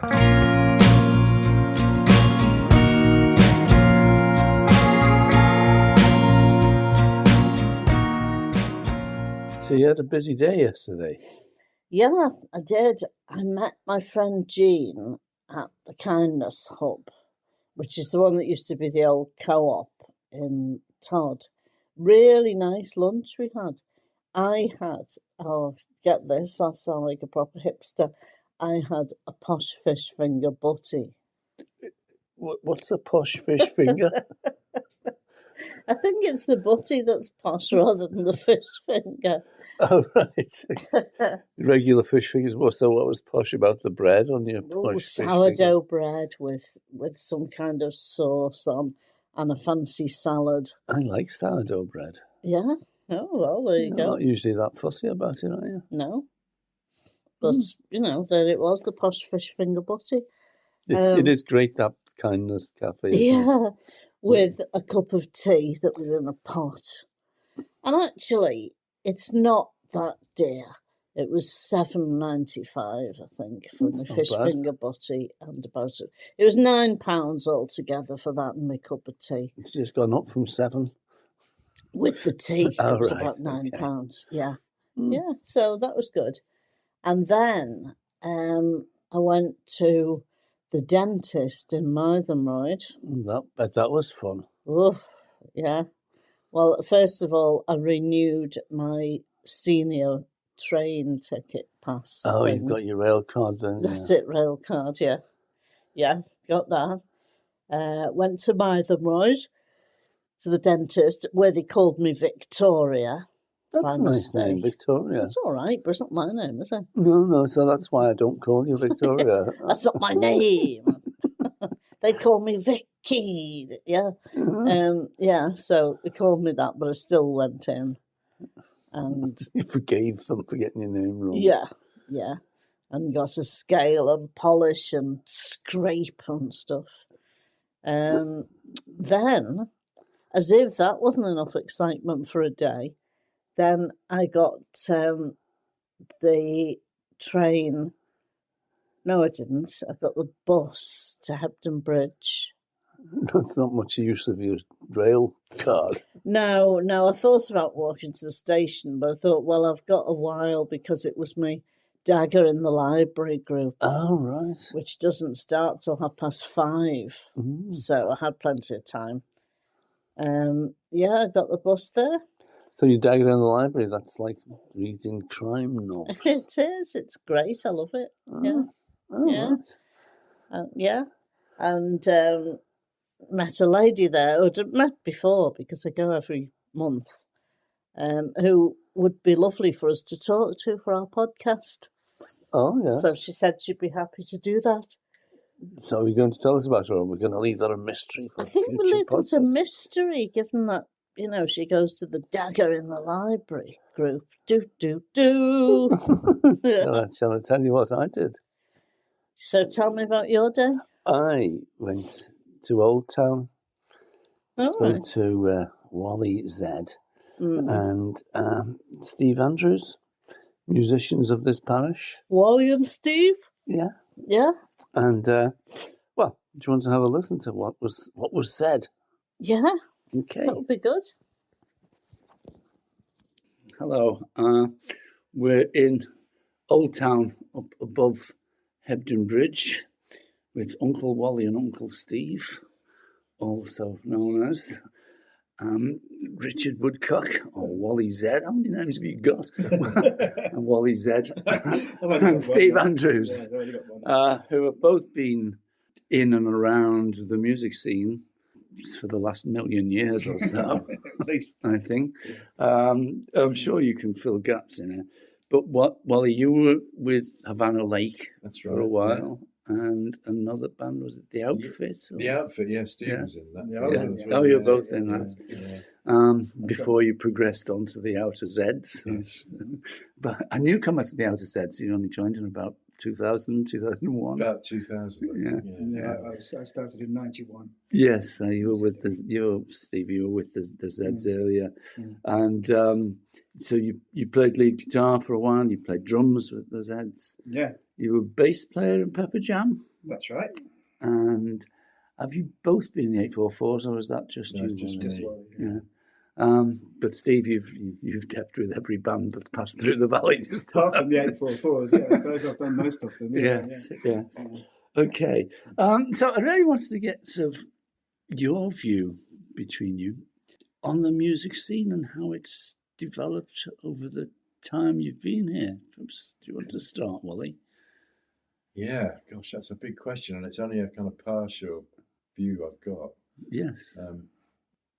So you had a busy day yesterday? Yeah, I did. I met my friend Jean at the Kindness Hub, which is the one that used to be the old co-op in Todd. Really nice lunch we had. I had, oh, get this, I sound like a proper hipster. I had a posh fish finger butty. What's a posh fish finger? I think it's the butty that's posh rather than the fish finger. Oh, right. Regular fish fingers. So what was posh about the bread on your posh fish sourdough bread with some kind of sauce on and a fancy salad. I like sourdough bread. Yeah. Oh, well, there you go. You're not usually that fussy about it, are you? No. But, there it was, the posh fish finger butty. It is great, that Kindness Cafe, isn't it? With a cup of tea that was in a pot. And actually, it's not that dear. It was $7.95, I think, for the fish finger butty and about it. It was £9 altogether for that and my cup of tea. It's just gone up from $7. With the tea, it was about £9. Okay. Yeah. Yeah, so that was good. And then I went to the dentist in Mythenroyd. That was fun. Oh, yeah. Well, first of all, I renewed my senior train ticket pass. Oh, thing. You've got your rail card then. That's it, rail card, yeah. Yeah, got that. Went to Mythenroyd, to the dentist, where they called me Victoria. That's a nice name, Victoria. It's all right, but it's not my name, is it? No, so that's why I don't call you Victoria. That's not my name. They call me Vicky, yeah. So they called me that, but I still went in. And you forgave them for getting your name wrong. Yeah. And got a scale and polish and scrape and stuff. Then, as if that wasn't enough excitement for a day, then I got the train. No, I didn't. I got the bus to Hebden Bridge. That's not much use of your rail card. No, I thought about walking to the station, but I thought, well, I've got a while because it was my Dagger in the Library group. Oh, right. Which doesn't start till 5:30. So I had plenty of time. I got the bus there. So your Dagger in the Library, that's like reading crime novels. It is. It's great. I love it. Yeah. And met a lady there who'd met before because I go every month, who would be lovely for us to talk to for our podcast. Oh, yes. So she said she'd be happy to do that. So are you going to tell us about her, or we're going to leave that a mystery for future podcasts? I think we'll leave it a mystery, given that, she goes to the Dagger in the Library group. Do. Shall I tell you what I did? So tell me about your day. I went to Old Town, spoke to Wally Zed and Steve Andrews, musicians of this parish. Wally and Steve? Yeah. Yeah. And, do you want to have a listen to what was said? Yeah. Okay. That would be good. Hello. We're in Old Town up above Hebden Bridge with Uncle Wally and Uncle Steve, also known as Richard Woodcock or Wally Zed. How many names have you got? And Wally Zed and Steve Andrews, who have both been in and around the music scene for the last million years or so, at least, I think. I'm sure you can fill gaps in it. But Wally, you were with Havana Lake for a while, and another band, was it The Outfit? The Outfit, yes, Steve was in that. Yeah. You're both in that. Before you progressed on to the Owter Zeds. Yes. But a newcomer to the Owter Zeds, you only joined in about 2000, 2001? About 2000. Yeah. I started in 91. Yes, you were with Steve. You were with the Zeds earlier, and so you played lead guitar for a while. You played drums with the Zeds. Yeah, You were a bass player in Pepperjam. that's right. And have you both been in the 844s, or is that just you? Just Wally. Yeah. But Steve, you've depped with every band that's passed through the valley. Just Apart from the 844s, yeah, I suppose I've done most of them. Yes. Okay. So I really wanted to get sort of your view between you on the music scene and how it's developed over the time you've been here. Perhaps, do you want to start, Wally? Yeah, gosh, that's a big question, and it's only a kind of partial view I've got. Yes.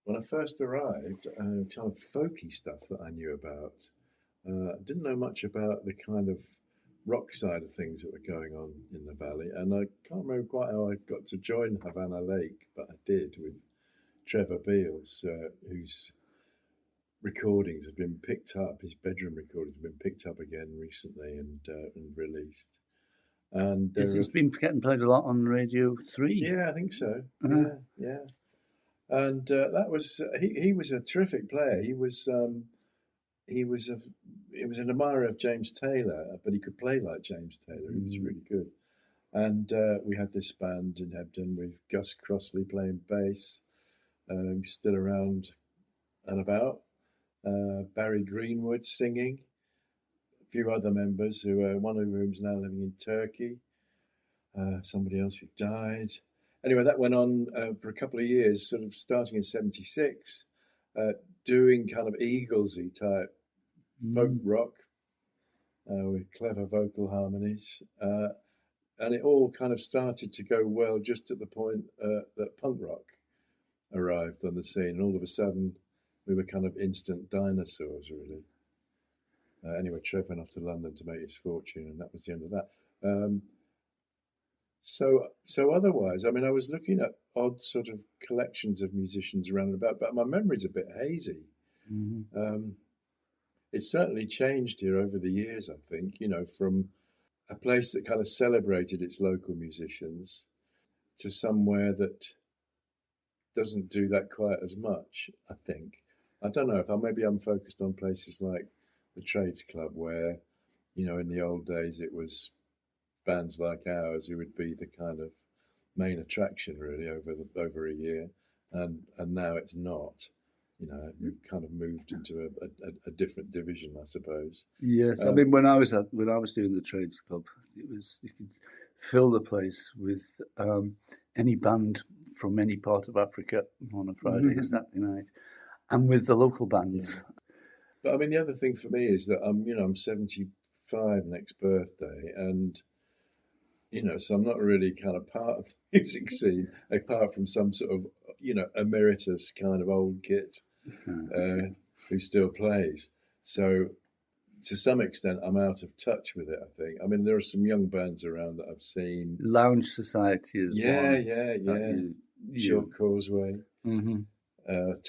When I first arrived, kind of folky stuff that I knew about. I didn't know much about the kind of rock side of things that were going on in the valley, and I can't remember quite how I got to join Havana Lake, but I did with Trevor Beales, whose recordings have been picked up. His bedroom recordings have been picked up again recently and released. And It's been getting played a lot on Radio 3. Yeah, I think so. Uh-huh. Yeah. And that was he was a terrific player. He was an admirer of James Taylor, but he could play like James Taylor. He was really good. And we had this band in Hebden with Gus Crossley playing bass, who's still around and about. Barry Greenwood singing. A few other members one of whom's now living in Turkey. Somebody else who died. Anyway, that went on for a couple of years, sort of starting in '76, doing kind of Eaglesy type folk rock with clever vocal harmonies. And it all kind of started to go well just at the point that punk rock arrived on the scene. And all of a sudden, we were kind of instant dinosaurs, really. Anyway, Trev went off to London to make his fortune, and that was the end of that. So otherwise, I mean, I was looking at odd sort of collections of musicians around and about, but my memory's a bit hazy. It's certainly changed here over the years, I think, from a place that kind of celebrated its local musicians to somewhere that doesn't do that quite as much, I think. I don't know, maybe I'm focused on places like the Trades Club where, in the old days it was bands like ours who would be the kind of main attraction really over a year, and now it's not. We've kind of moved into a different division, I suppose. Yes, I mean when I was doing the Trades Club, you could fill the place with any band from any part of Africa on a Friday or Saturday night, and with the local bands. Yeah. But I mean, the other thing for me is that I'm 75 next birthday, and so I'm not really kind of part of the music scene, apart from some sort of emeritus kind of old git who still plays. So to some extent, I'm out of touch with it, I think. I mean, there are some young bands around that I've seen. Lounge Society as well. Yeah. Short Causeway.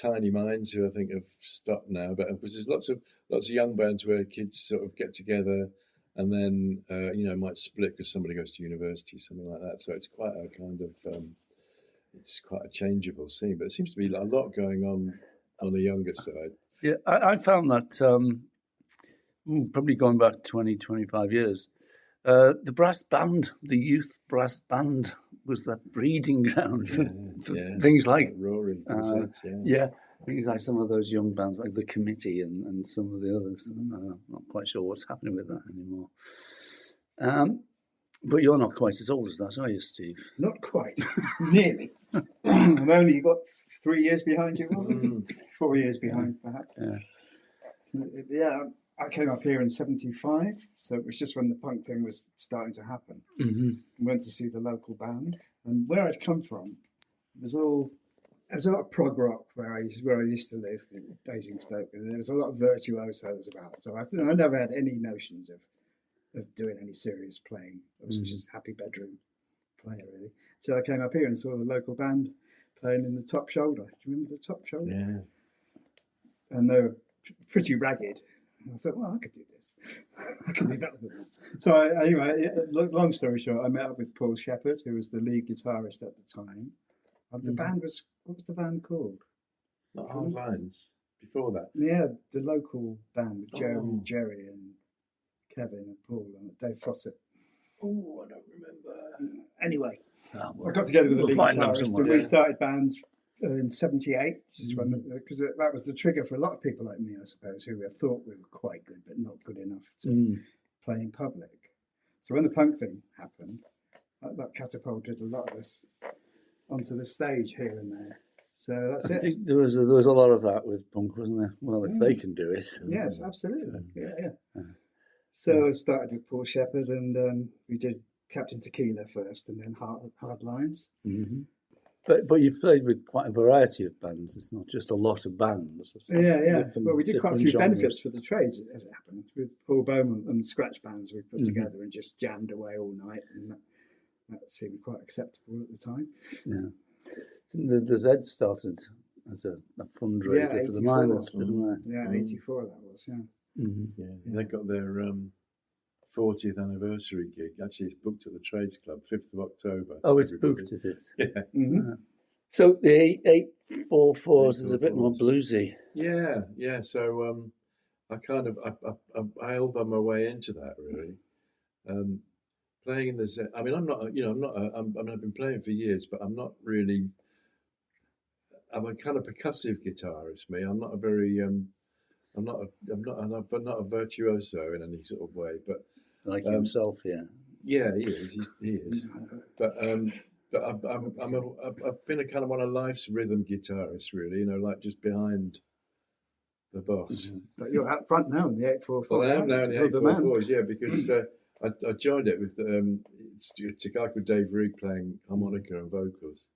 Tiny Minds, who I think have stopped now, but there's lots of young bands where kids sort of get together and then might split because somebody goes to university, something like that. So it's quite a kind of it's quite a changeable scene, but it seems to be a lot going on the younger side. Yeah, I found that probably going back 20, 25 years, the brass band, the youth brass band, was that breeding ground for things like Rory. Things like some of those young bands, like The Committee and some of the others. I'm not quite sure what's happening with that anymore. But you're not quite as old as that, are you, Steve? Not quite. Nearly. I've only got 3 years behind you, 4 years behind, perhaps. Yeah. So, I came up here in '75, so it was just when the punk thing was starting to happen. Went to see the local band, and where I'd come from, there's a lot of prog rock where I used to live in Basingstoke, and there was a lot of virtuosos about. So I never had any notions of doing any serious playing. I was just a happy bedroom player, really. So I came up here and saw the local band playing in the Top Shoulder. Do you remember the Top Shoulder? Yeah. And they were pretty ragged. And I thought, well, I could do this. I could do better than that. So anyway, long story short, I met up with Paul Shepherd, who was the lead guitarist at the time. And the band was, what was the band called? Not Hard Lines. Before that. Yeah, the local band with Jerry and Kevin and Paul and Dave Fawcett. Oh, I don't remember. Anyway, I got together with the lead guitarist and we started bands in '78, just because that was the trigger for a lot of people like me, I suppose, who thought we were quite good but not good enough to play in public. So when the punk thing happened, that catapulted a lot of us onto the stage here and there. So that's I think there was a lot of that with punk, wasn't there? Well, if they can do it. Yeah, absolutely. Yeah. So I started with Paul Shepherd and we did Captain Tequila first and then Hard Lines. Mm-hmm. But you've played with quite a variety of bands. It's not just a lot of bands. Yeah. Well, we did quite a few genres. benefits for the trades, as it happened, with Paul Bowman and scratch bands we put together and just jammed away all night. And that seemed quite acceptable at the time. Yeah. The Zeds started as a fundraiser for the miners, didn't they? Yeah, 84 that was, yeah. Mm-hmm. Yeah, they got their 40th anniversary gig. Actually, it's booked at the Trades Club, 5th of October. Oh, it's booked, is it? Yeah. Mm-hmm. So the 844s is a bit more bluesy. Yeah. So I kind of I elbowed my way into that really. Playing in the Zed. I mean, I've been playing for years, but I'm not really. I'm a kind of percussive guitarist. I'm not a very. I'm not a virtuoso in any sort of way, but Like himself, yeah. Yeah, he is. He is. But I've been a kind of one of life's rhythm guitarists, really. Like just behind the boss. But you're out front now in the 844. Well, I am now in the 844s, yeah, because I joined it with it's a guy called Dave Rigg playing harmonica and vocals,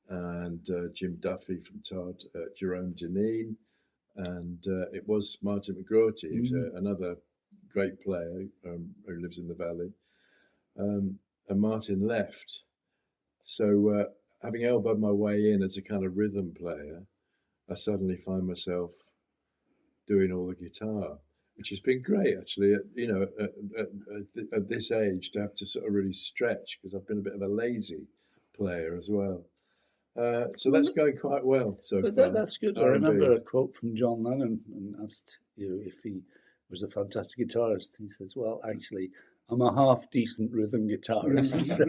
and Jim Duffy from Todd, Jerome Janine, and it was Martin McGrorty, who's another great player who lives in the valley, and Martin left. So having elbowed my way in as a kind of rhythm player, I suddenly find myself doing all the guitar, which has been great actually. At this age, to have to sort of really stretch, because I've been a bit of a lazy player as well. So that's going quite well so far. That's good. I remember a quote from John Lennon and asked if he was a fantastic guitarist. He says, "Well, actually, I'm a half decent rhythm guitarist."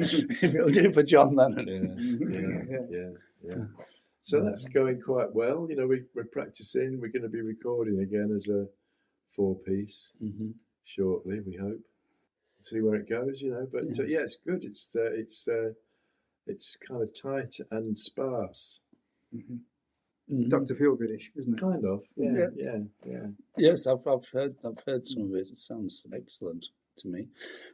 If it'll do for John Lennon. Yeah. So that's going quite well. We're practicing. We're going to be recording again as a 4-piece shortly, we hope. See where it goes, But yeah, it's good. It's kind of tight and sparse. Dr. Feelgoodish, isn't it? Kind of. Yeah. Yes, I've heard some of it. It sounds excellent to me.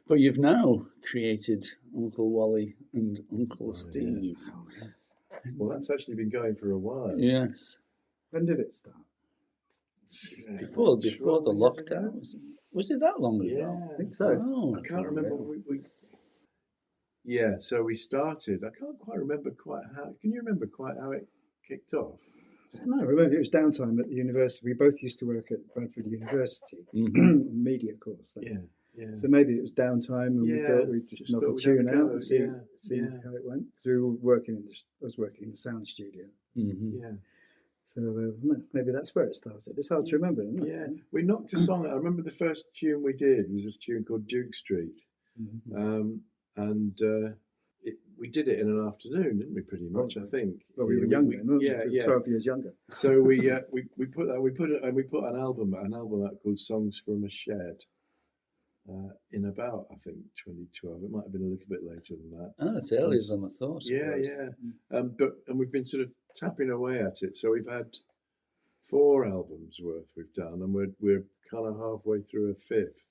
But you've now created Uncle Wally and Uncle Steve. Yeah. Oh, yes. Well, that's actually been going for a while. Yes. When did it start? Before the lockdown. Was it that long ago? Yeah, I think so. Oh, I can't remember. Yeah, so we started. I can't quite remember quite how. Can you remember quite how it kicked off? No, I remember it was downtime at the university. We both used to work at Bradford University, media course. Yeah. So maybe it was downtime, and we thought we'd just knock a tune out and see how it went. Because we were working I was working in the sound studio. Yeah. So maybe that's where it started. It's hard to remember, isn't it? Yeah, we knocked a song. I remember the first tune we did was a tune called Duke Street, and we did it in an afternoon, didn't we? Pretty much, I think. Well, we were young then, weren't we? 12 years younger. So we put an album out called Songs from a Shed. In about, I think, 2012. It might have been a little bit later than that. Oh, it's earlier than I thought. Yeah. And we've been sort of tapping away at it. So we've had 4 albums worth we've done, and we're kind of halfway through a 5th.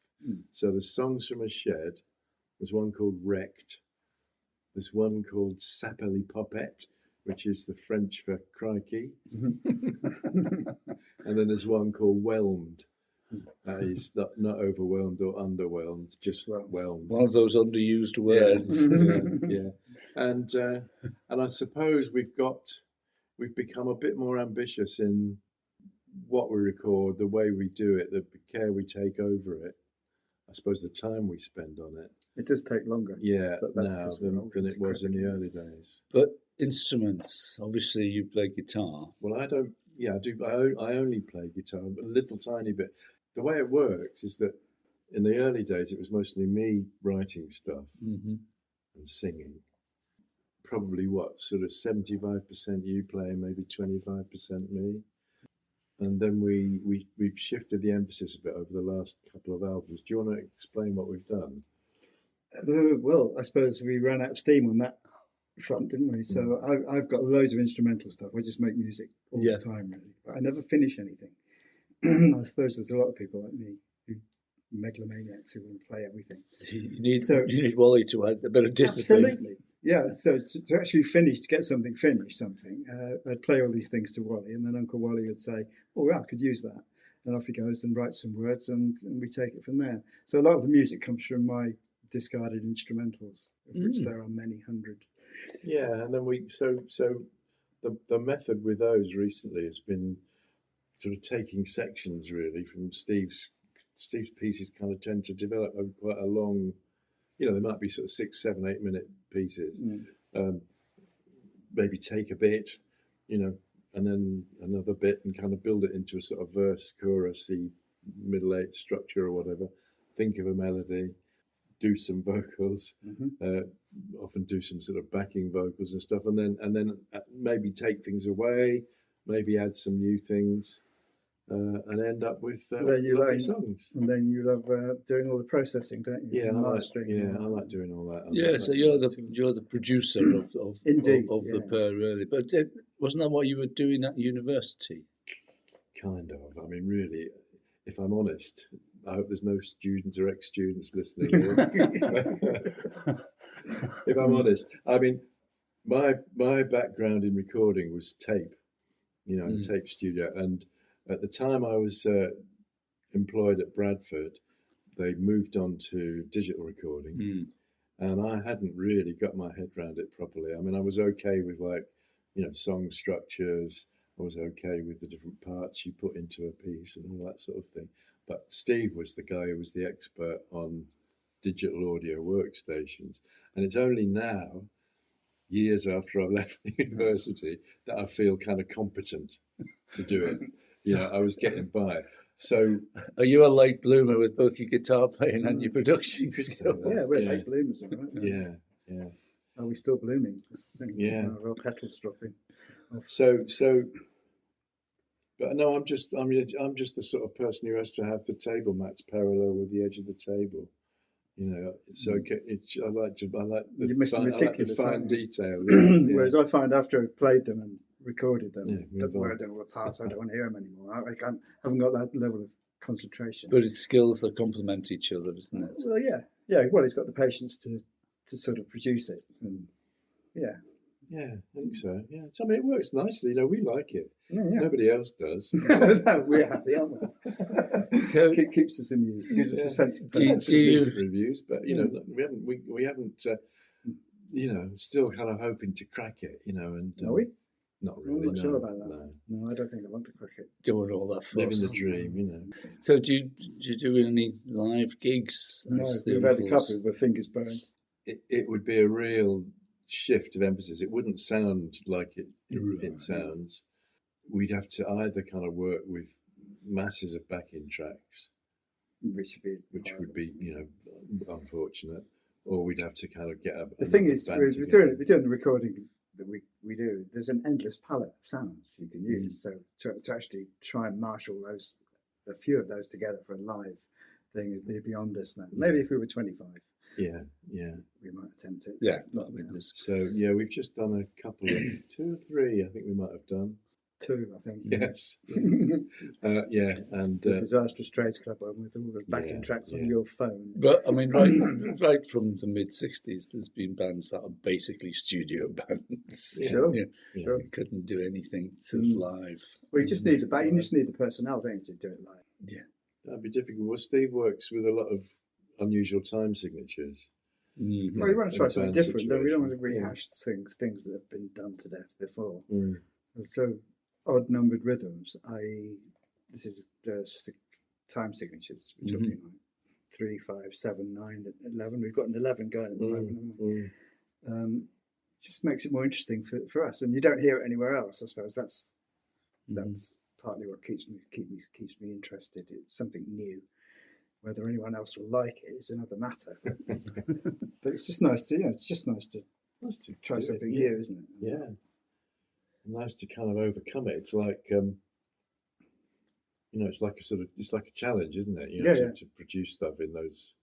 So there's Songs from a Shed. There's one called Wrecked. There's one called Sapelli Popette, which is the French for crikey. And then there's one called Whelmed. He's not overwhelmed or underwhelmed, just whelmed. One of those underused words. Yeah. And I suppose we've become a bit more ambitious in what we record, the way we do it, the care we take over it, I suppose the time we spend on it. It does take longer. Yeah, But that's now 'cause we're older, than it was in the decrepit. early days. But instruments, obviously you play guitar. Well, I don't. Yeah, I do. I only play guitar, a little tiny bit. The way it works is that in the early days, it was mostly me writing stuff Mm-hmm. and singing. Probably what, sort of 75% you playing, maybe 25% me. And then we've shifted the emphasis a bit over the last couple of albums. Do you want to explain what we've done? Well, I suppose we ran out of steam on that front, didn't we? So I've got loads of instrumental stuff. I just make music all Yeah. the time, really. But I never finish anything. I suppose there's a lot of people like me, who megalomaniacs who want to play everything. You need So- Wally to add a bit of discipline. Absolutely. Yeah, so to actually finish, to get something finished, I'd play all these things to Wally, and then Uncle Wally would say, oh, yeah, I could use that. And off he goes and writes some words, and we take it from there. So a lot of the music comes from my discarded instrumentals, of which there are many hundred. Yeah, and then the method with those recently has been sort of taking sections really from Steve's pieces. Kind of tend to develop over quite a long, they might be sort of 6, 7, 8 minute pieces. Maybe take a bit, and then another bit, and kind of build it into a sort of verse, chorusy, middle eight structure or whatever. Think of a melody, do some vocals, often do some sort of backing vocals and stuff, and then maybe take things away, maybe add some new things, and end up with lovely songs. And then you love doing all the processing, don't you? Yeah, And I mastering. like doing all that. Yeah, so you're the producer of Indeed, the pair, really. But wasn't that what you were doing at university? Kind of. I mean, really, if I'm honest, I hope there's no students or ex-students listening here. If I'm honest, I mean, my background in recording was tape, in a tape studio. And at the time I was employed at Bradford, they moved on to digital recording. And I hadn't really got my head around it properly. I mean, I was okay with song structures. I was okay with the different parts you put into a piece and all that sort of thing. But Steve was the guy who was the expert on digital audio workstations. And it's only now, years after I've left the university, that I feel kind of competent to do it. I was getting by. So, are you a late bloomer with both your guitar playing and your production skills? Yeah, we're late bloomers, all right? Yeah. Are we still blooming? Yeah. Our petals dropping off. So, but no, I'm just the sort of person who has to have the table mats parallel with the edge of the table. It's okay. I like You must be meticulous, fine aren't you? detail. Yeah. Whereas I find after I've played them and recorded them, Yeah, where I don't know the parts, I don't want to hear them anymore. I haven't got that level of concentration. But it's skills that complement each other, isn't it? Well, yeah. Well, he's got the patience to sort of produce it, and yeah. Yeah, I think so. Yeah, I mean, it works nicely. We like it. Yeah. Nobody else does. We're happy, aren't we? So, Keeps us amused. Gives us a sense of Do you- purpose. do you- Decent reviews, but we haven't. Still kind of hoping to crack it. And Are we? not I'm really. not sure about that. No. No, I don't think I want to crack it. doing all that Living fuss. the dream. So do you do any live gigs? No, as the we've had a uncles? couple with fingers burned. It would be a real shift of emphasis. It wouldn't sound like it Right. sounds. We'd have to either kind of work with masses of backing tracks, Which would be unfortunate, or we'd have to kind of get the thing is, band we're together. doing the recording that we do. There's an endless palette of sounds you can use. So to actually try and marshal a few of those together for a live thing, it'd be beyond us now. Maybe if we were 25, Yeah. we might attempt it. Yeah, Not I mean, now. there's- So we've just done a couple of 2 or 3. I think we might have done. 2, I think. Yes. And The Disastrous Trades Club one with all the backing Yeah, tracks on yeah. your phone. But I mean, right from the mid-60s, there's been bands that are basically studio bands. Yeah. Sure. Yeah. Sure. You couldn't do anything sort of live. Well, you just need you just need the personnel, don't you, to do it live. that'd be difficult. Well, Steve works with a lot of unusual time signatures. Mhm. Well, you want to try in a something band different. We don't want to situation. rehash things that have been done to death before. Mm. So odd numbered rhythms. I this is the time signatures. We're talking like 3, 5, 7, 9, 11. We've got an 11 going at the moment. Just makes it more interesting for us, and you don't hear it anywhere else. I suppose that's partly what keeps me interested. It's something new. Whether anyone else will like it is another matter. But it's just nice to, it's just nice to try something new, isn't it? Yeah. Nice to kind of overcome it. It's like, it's like a challenge, isn't it? To produce stuff in those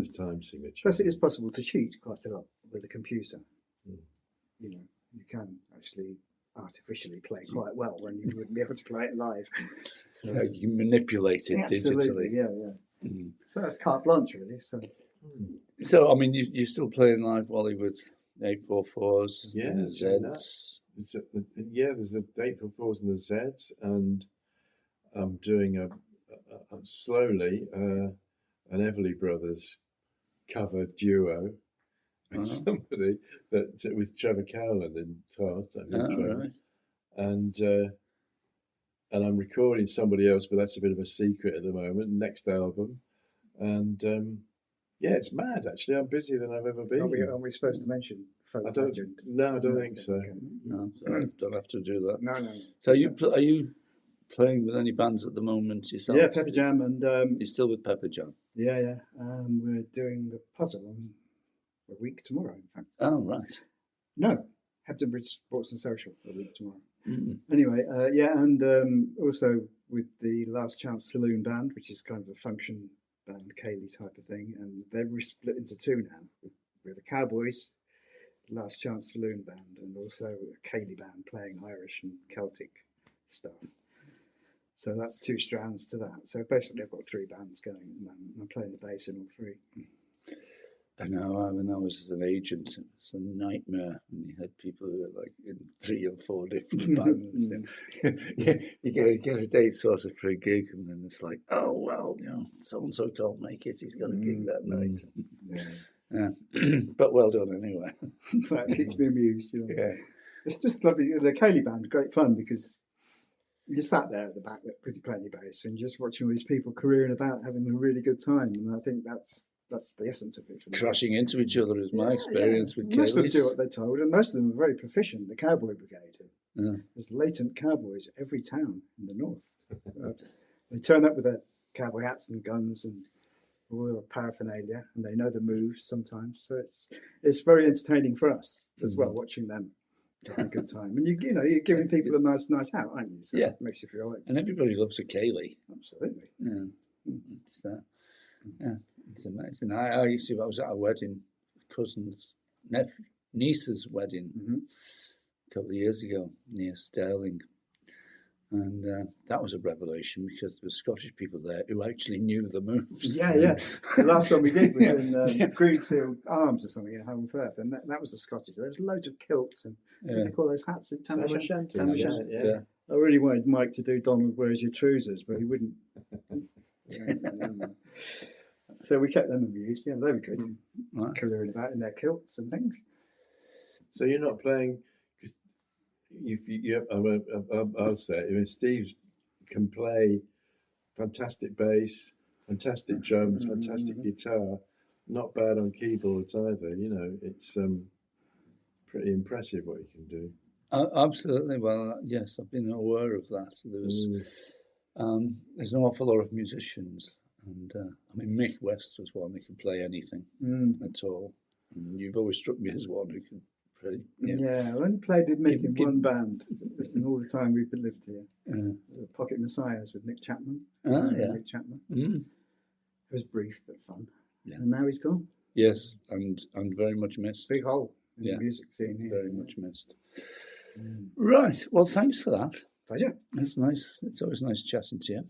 time signatures. Plus, it is possible to cheat quite a lot with a computer. You can actually artificially play quite well when you wouldn't be able to play it live. So you manipulate it digitally. Yeah. So that's carte blanche, really. So I mean, you're still playing live, Wally, with 844s, the Zeds. There's the 844s and the Zeds, and I'm doing slowly an Everly Brothers cover duo with somebody with Trevor Cowland in Todd, right. And I'm recording somebody else, but that's a bit of a secret at the moment. Next album, and it's mad. Actually, I'm busier than I've ever been. Are we supposed to mention? I don't think so. Okay. No, so I don't have to do that. No. So are you playing with any bands at the moment yourself? Yeah, Pepperjam, and you're still with Pepperjam. Yeah. We're doing the puzzle a week tomorrow, in fact. Oh, right. No, Hebden Bridge Sports and Social a week tomorrow. Anyway, and also with the Last Chance Saloon Band, which is kind of a function band, ceilidh type of thing, and they're split into two now, with the Cowboys, Last Chance Saloon Band, and also a ceilidh band playing Irish and Celtic stuff. So that's two strands to that. So basically I've got 3 bands going at the moment, and I'm playing the bass in all 3. I know, when I was an agent, it was a nightmare when you had people who were like in 3 or 4 different bands. You get a date sort of for a gig, and then it's like, oh, well, so-and-so can't make it, he's got a gig that night. Yeah. But well done anyway. That keeps me amused. Yeah. It's just lovely. The ceilidh band's great fun because you sat there at the back with your playing your bass and just watching all these people careering about, having a really good time. And I think that's the essence of it. For me. Crashing into each other is my experience with most ceilidhs. Most of them do what they're told, and most of them are very proficient. The Cowboy Brigade. There's latent cowboys every town in the north. They turn up with their cowboy hats and guns and all the paraphernalia, and they know the moves sometimes. So it's very entertaining for us as well, watching them having a good time. And you're giving people a nice out, aren't you? So it makes you feel like. And everybody loves a ceilidh. Absolutely. Yeah. It's that. Yeah. It's amazing. I was at a wedding, cousin's niece's wedding a couple of years ago near Stirling. And that was a revelation because there were Scottish people there who actually knew the moves. Yeah. The last one we did was in Greenfield Arms or something in Home Firth, and that was the Scottish. There was loads of kilts and what do you call those hats? Tam o'shanter. Yeah. I really wanted Mike to do Donald Where's Your Trousers, but he wouldn't. So we kept them amused. Yeah, they were good. Right. Careering about in their kilts and things. So you're not playing. I'll say, Steve can play fantastic bass, fantastic drums, fantastic guitar, not bad on keyboards either. It's pretty impressive what he can do. Absolutely. Well, yes, I've been aware of that. There's an awful lot of musicians, and Mick West was one who could play anything at all. And you've always struck me as one who can. I only played with Mick in one band in all the time we've lived here. The Pocket Messiahs with Nick Chapman. Nick Chapman. It was brief but fun. Yeah. And now he's gone. Yes, and very much missed. Big hole in the music scene here. Very much missed. Right. Well, thanks for that. Pleasure. It's nice. It's always nice chatting to you.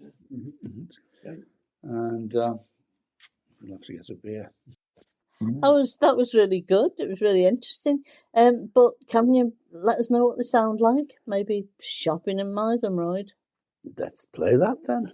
Okay. And we'll have to get a beer. That was really good. It was really interesting. But can you let us know what they sound like? Maybe Shopping in Mythenride. Let's play that then.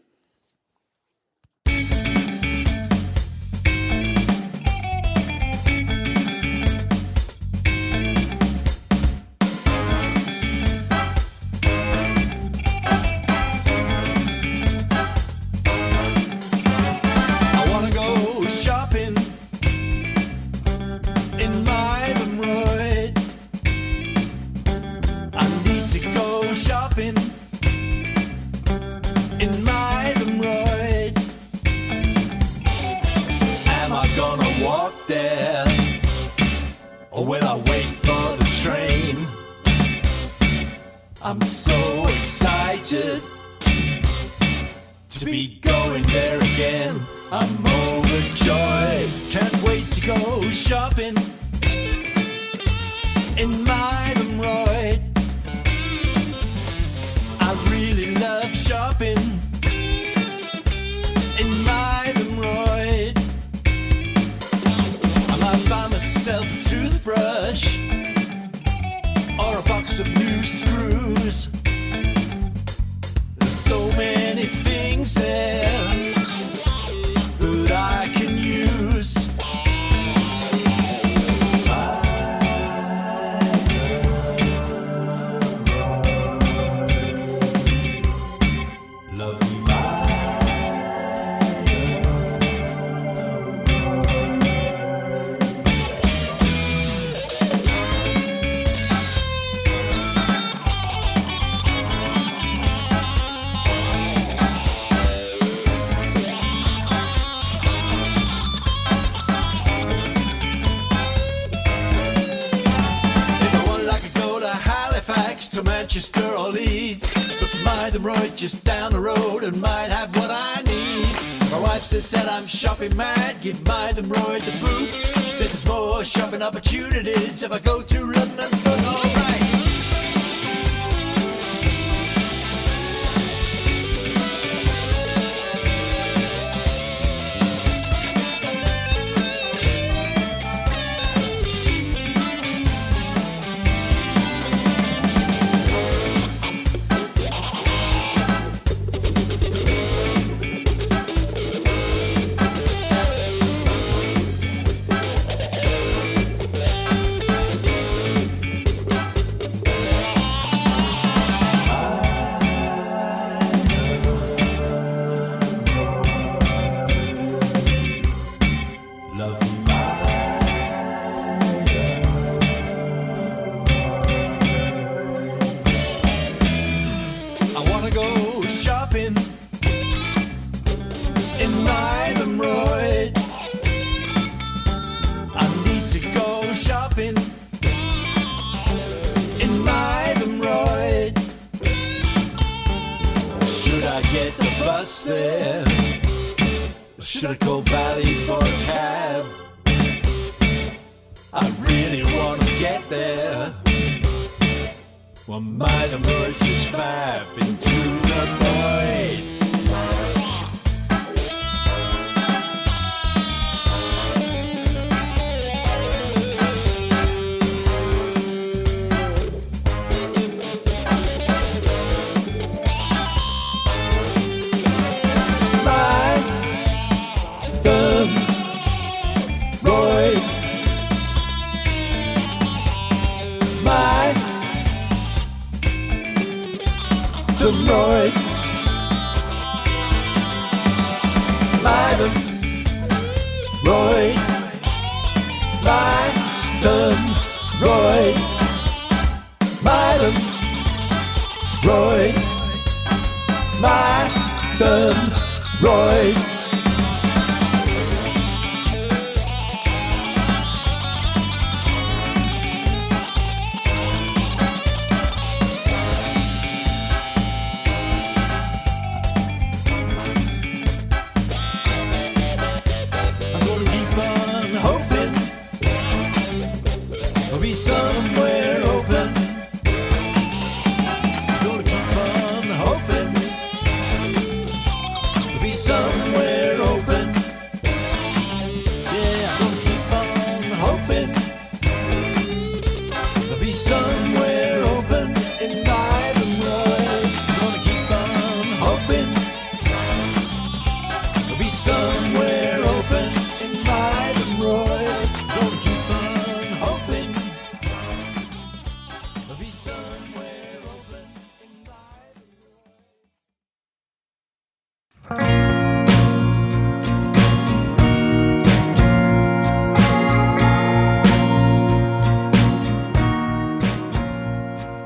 I wait for the train. I'm so excited to be going there again. I'm overjoyed, can't wait to go shopping in Maidenroyd. I really love shopping in Maidenroyd. I might buy myself a toothbrush or a box of new screws. There's so many things there that I can use. To Manchester or Leeds, but Maidenroyd just down the road and might have what I need. My wife says that I'm shopping mad, give Maidenroyd the boot. She says there's more shopping opportunities if I go to London, but alright. There, should I go Valley for a cab? I really want to get there. Well, Maidenroyd just fab into the void. Maidenroyd, Maidenroyd, Maidenroyd, Maidenroyd, Maidenroyd. Somewhere open, gonna keep on hoping. There'll be somewhere open. Yeah, I'm gonna keep on hoping. There'll be somewhere open in Maidenroyd. Gonna keep on hoping. There'll be somewhere.